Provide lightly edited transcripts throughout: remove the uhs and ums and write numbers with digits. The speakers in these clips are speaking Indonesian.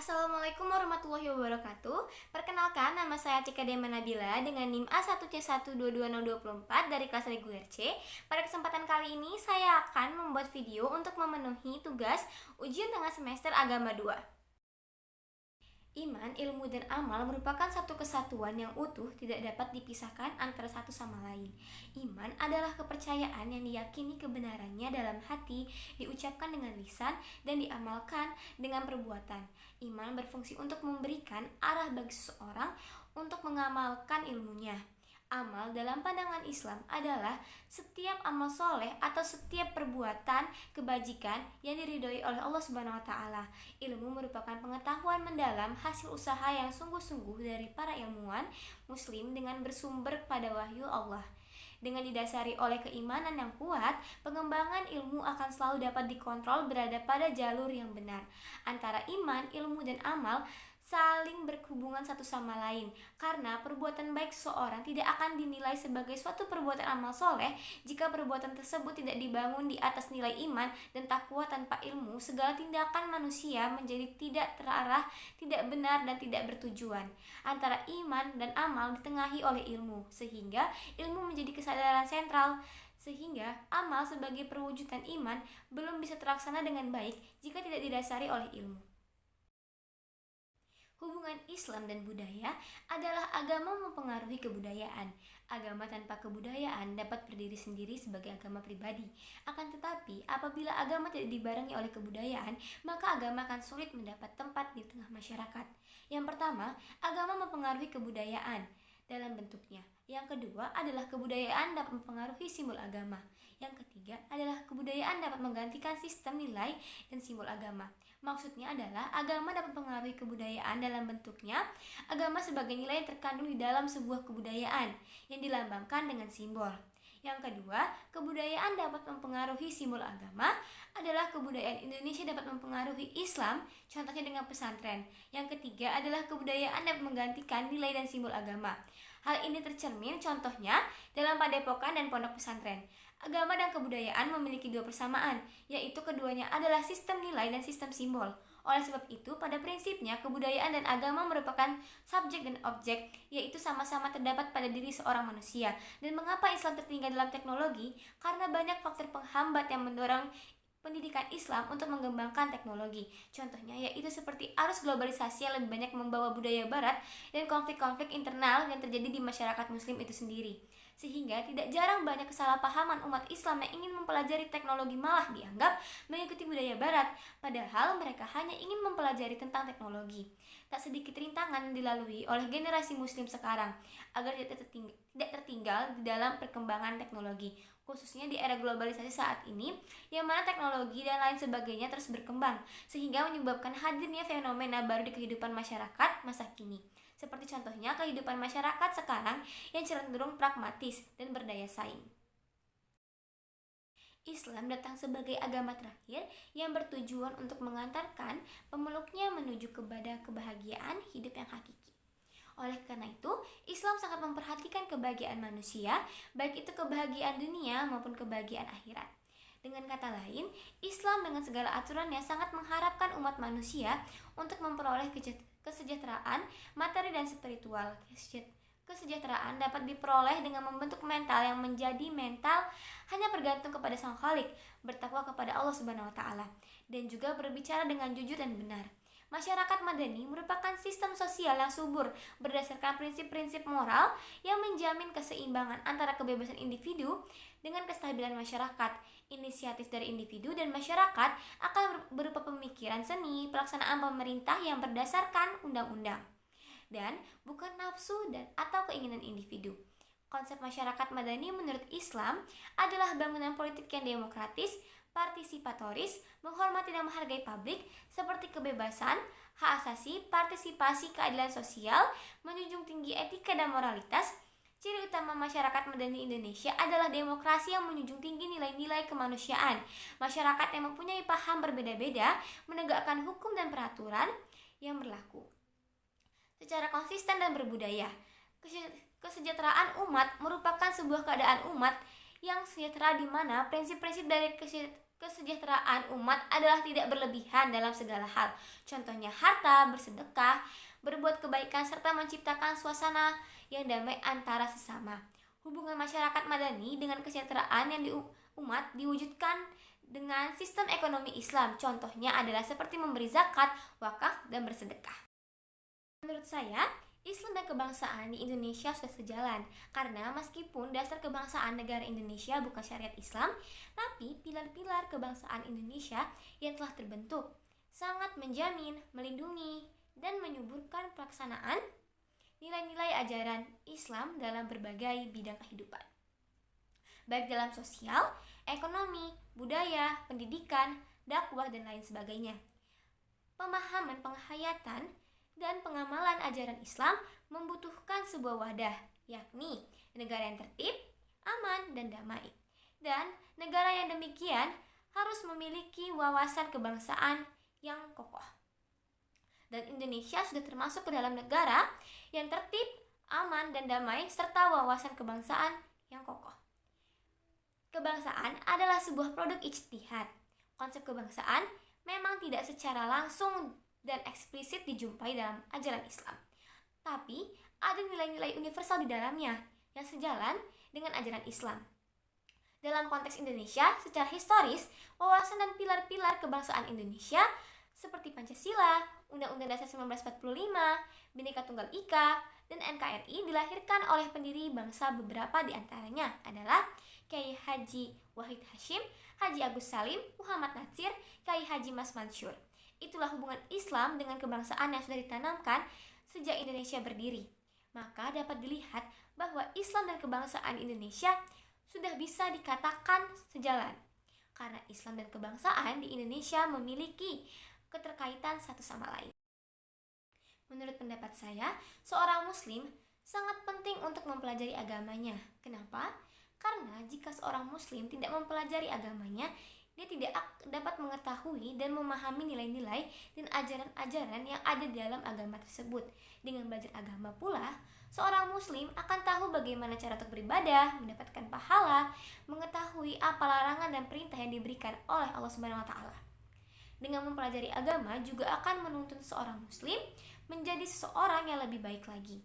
Assalamualaikum warahmatullahi wabarakatuh. Perkenalkan, nama saya Cika Dema Nabila dengan NIM A1C122024 dari kelas reguler C. Pada kesempatan kali ini saya akan membuat video untuk memenuhi tugas ujian tengah semester Agama 2. Iman, ilmu, dan amal merupakan satu kesatuan yang utuh, tidak dapat dipisahkan antara satu sama lain. Iman adalah kepercayaan yang diyakini kebenarannya dalam hati, diucapkan dengan lisan, dan diamalkan dengan perbuatan. Iman berfungsi untuk memberikan arah bagi seseorang untuk mengamalkan ilmunya. Amal dalam pandangan Islam adalah setiap amal soleh atau setiap perbuatan kebajikan yang diridhoi oleh Allah Subhanahu wa Ta'ala. Ilmu merupakan pengetahuan mendalam hasil usaha yang sungguh-sungguh dari para ilmuwan Muslim dengan bersumber pada wahyu Allah. Dengan didasari oleh keimanan yang kuat, pengembangan ilmu akan selalu dapat dikontrol berada pada jalur yang benar. Antara iman, ilmu, dan amal saling berhubungan satu sama lain, karena perbuatan baik seseorang tidak akan dinilai sebagai suatu perbuatan amal soleh jika perbuatan tersebut tidak dibangun di atas nilai iman dan takwa. Tanpa ilmu, segala tindakan manusia menjadi tidak terarah, tidak benar, dan tidak bertujuan. Antara iman dan amal ditengahi oleh ilmu, sehingga ilmu menjadi kesadaran sentral, sehingga amal sebagai perwujudan iman belum bisa terlaksana dengan baik jika tidak didasari oleh ilmu. Hubungan Islam dan budaya adalah agama mempengaruhi kebudayaan. Agama tanpa kebudayaan dapat berdiri sendiri sebagai agama pribadi. Akan tetapi, apabila agama tidak dibarengi oleh kebudayaan, maka agama akan sulit mendapat tempat di tengah masyarakat. Yang pertama, agama mempengaruhi kebudayaan dalam bentuknya. Yang kedua adalah kebudayaan dapat mempengaruhi simbol agama. Yang ketiga adalah kebudayaan dapat menggantikan sistem nilai dan simbol agama. Maksudnya adalah agama dapat mempengaruhi kebudayaan dalam bentuknya. Agama sebagai nilai yang terkandung di dalam sebuah kebudayaan yang dilambangkan dengan simbol. Yang kedua, kebudayaan dapat mempengaruhi simbol agama adalah kebudayaan Indonesia dapat mempengaruhi Islam, contohnya dengan pesantren. Yang ketiga adalah kebudayaan dapat menggantikan nilai dan simbol agama. Hal ini tercermin contohnya dalam padepokan dan pondok pesantren. Agama dan kebudayaan memiliki dua persamaan, yaitu keduanya adalah sistem nilai dan sistem simbol. Oleh sebab itu, pada prinsipnya kebudayaan dan agama merupakan subjek dan objek, yaitu sama-sama terdapat pada diri seorang manusia. Dan mengapa Islam tertinggal dalam teknologi? Karena banyak faktor penghambat yang mendorong pendidikan Islam untuk mengembangkan teknologi. Contohnya yaitu seperti arus globalisasi yang lebih banyak membawa budaya barat dan konflik-konflik internal yang terjadi di masyarakat muslim itu sendiri. Sehingga tidak jarang banyak kesalahpahaman umat Islam yang ingin mempelajari teknologi malah dianggap mengikuti budaya barat, padahal mereka hanya ingin mempelajari tentang teknologi. Tak sedikit rintangan dilalui oleh generasi muslim sekarang agar tidak tertinggal di dalam perkembangan teknologi, khususnya di era globalisasi saat ini, yang mana teknologi dan lain sebagainya terus berkembang, sehingga menyebabkan hadirnya fenomena baru di kehidupan masyarakat masa kini. Seperti contohnya kehidupan masyarakat sekarang yang cenderung pragmatis dan berdaya saing. Islam datang sebagai agama terakhir yang bertujuan untuk mengantarkan pemeluknya menuju kepada kebahagiaan hidup yang hakiki. Oleh karena itu, Islam sangat memperhatikan kebahagiaan manusia, baik itu kebahagiaan dunia maupun kebahagiaan akhirat. Dengan kata lain, Islam dengan segala aturannya sangat mengharapkan umat manusia untuk memperoleh kesejahteraan materi dan spiritual. Kesejahteraan dapat diperoleh dengan membentuk mental yang menjadi mental hanya bergantung kepada Sang Khalik, bertakwa kepada Allah Subhanahu wa Ta'ala, dan juga berbicara dengan jujur dan benar. Masyarakat madani merupakan sistem sosial yang subur berdasarkan prinsip-prinsip moral yang menjamin keseimbangan antara kebebasan individu dengan kestabilan masyarakat. Inisiatif dari individu dan masyarakat akan berupa pemikiran seni, pelaksanaan pemerintah yang berdasarkan undang-undang, dan bukan nafsu dan atau keinginan individu. Konsep masyarakat madani menurut Islam adalah bangunan politik yang demokratis, partisipatoris, menghormati dan menghargai publik seperti kebebasan, hak asasi, partisipasi, keadilan sosial, menjunjung tinggi etika dan moralitas. Ciri utama masyarakat madani Indonesia adalah demokrasi yang menjunjung tinggi nilai-nilai kemanusiaan. Masyarakat yang mempunyai paham berbeda-beda menegakkan hukum dan peraturan yang berlaku secara konsisten dan berbudaya. Kesejahteraan umat merupakan sebuah keadaan umat yang sejahtera di mana prinsip-prinsip dari kesejahteraan umat adalah tidak berlebihan dalam segala hal. Contohnya harta, bersedekah, berbuat kebaikan, serta menciptakan suasana yang damai antara sesama. Hubungan masyarakat madani dengan kesejahteraan yang umat diwujudkan dengan sistem ekonomi Islam. Contohnya adalah seperti memberi zakat, wakaf, dan bersedekah. Menurut saya, Islam dan kebangsaan di Indonesia sudah sejalan, karena meskipun dasar kebangsaan negara Indonesia bukan syariat Islam, tapi pilar-pilar kebangsaan Indonesia yang telah terbentuk sangat menjamin, melindungi, dan menyuburkan pelaksanaan nilai-nilai ajaran Islam dalam berbagai bidang kehidupan, baik dalam sosial, ekonomi, budaya, pendidikan, dakwah, dan lain sebagainya. Pemahaman penghayatan dan pengamalan ajaran Islam membutuhkan sebuah wadah, yakni negara yang tertib, aman, dan damai. Dan negara yang demikian harus memiliki wawasan kebangsaan yang kokoh. Dan Indonesia sudah termasuk ke dalam negara yang tertib, aman, dan damai, serta wawasan kebangsaan yang kokoh. Kebangsaan adalah sebuah produk ijtihad. Konsep kebangsaan memang tidak secara langsung dan eksplisit dijumpai dalam ajaran Islam, tapi ada nilai-nilai universal di dalamnya yang sejalan dengan ajaran Islam. Dalam konteks Indonesia, secara historis, wawasan dan pilar-pilar kebangsaan Indonesia seperti Pancasila, Undang-Undang Dasar 1945, Bhinneka Tunggal Ika, dan NKRI dilahirkan oleh pendiri bangsa. Beberapa di antaranya adalah Kiai Haji Wahid Hasyim, Haji Agus Salim, Muhammad Natsir, Kiai Haji Mas Mansur. Itulah hubungan Islam dengan kebangsaan yang sudah ditanamkan sejak Indonesia berdiri. Maka dapat dilihat bahwa Islam dan kebangsaan Indonesia sudah bisa dikatakan sejalan, karena Islam dan kebangsaan di Indonesia memiliki keterkaitan satu sama lain. Menurut pendapat saya, seorang muslim sangat penting untuk mempelajari agamanya. Kenapa? Karena jika seorang muslim tidak mempelajari agamanya, dia tidak dapat mengetahui dan memahami nilai-nilai dan ajaran-ajaran yang ada di dalam agama tersebut. Dengan belajar agama pula, seorang muslim akan tahu bagaimana cara untuk beribadah, mendapatkan pahala, mengetahui apa larangan dan perintah yang diberikan oleh Allah Subhanahu wa taala. Dengan mempelajari agama juga akan menuntun seorang muslim menjadi seseorang yang lebih baik lagi.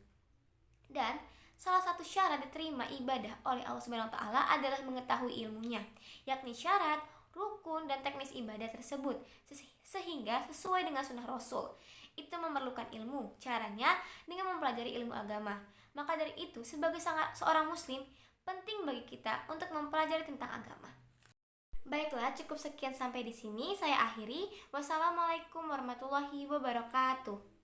Dan salah satu syarat diterima ibadah oleh Allah Subhanahu wa taala adalah mengetahui ilmunya, yakni syarat, rukun, dan teknis ibadah tersebut sehingga sesuai dengan sunnah Rasul. Itu memerlukan ilmu. Caranya dengan mempelajari ilmu agama. Maka dari itu, sebagai seorang muslim, penting bagi kita untuk mempelajari tentang agama. Baiklah, cukup sekian sampai di sini. Saya akhiri. Wassalamualaikum warahmatullahi wabarakatuh.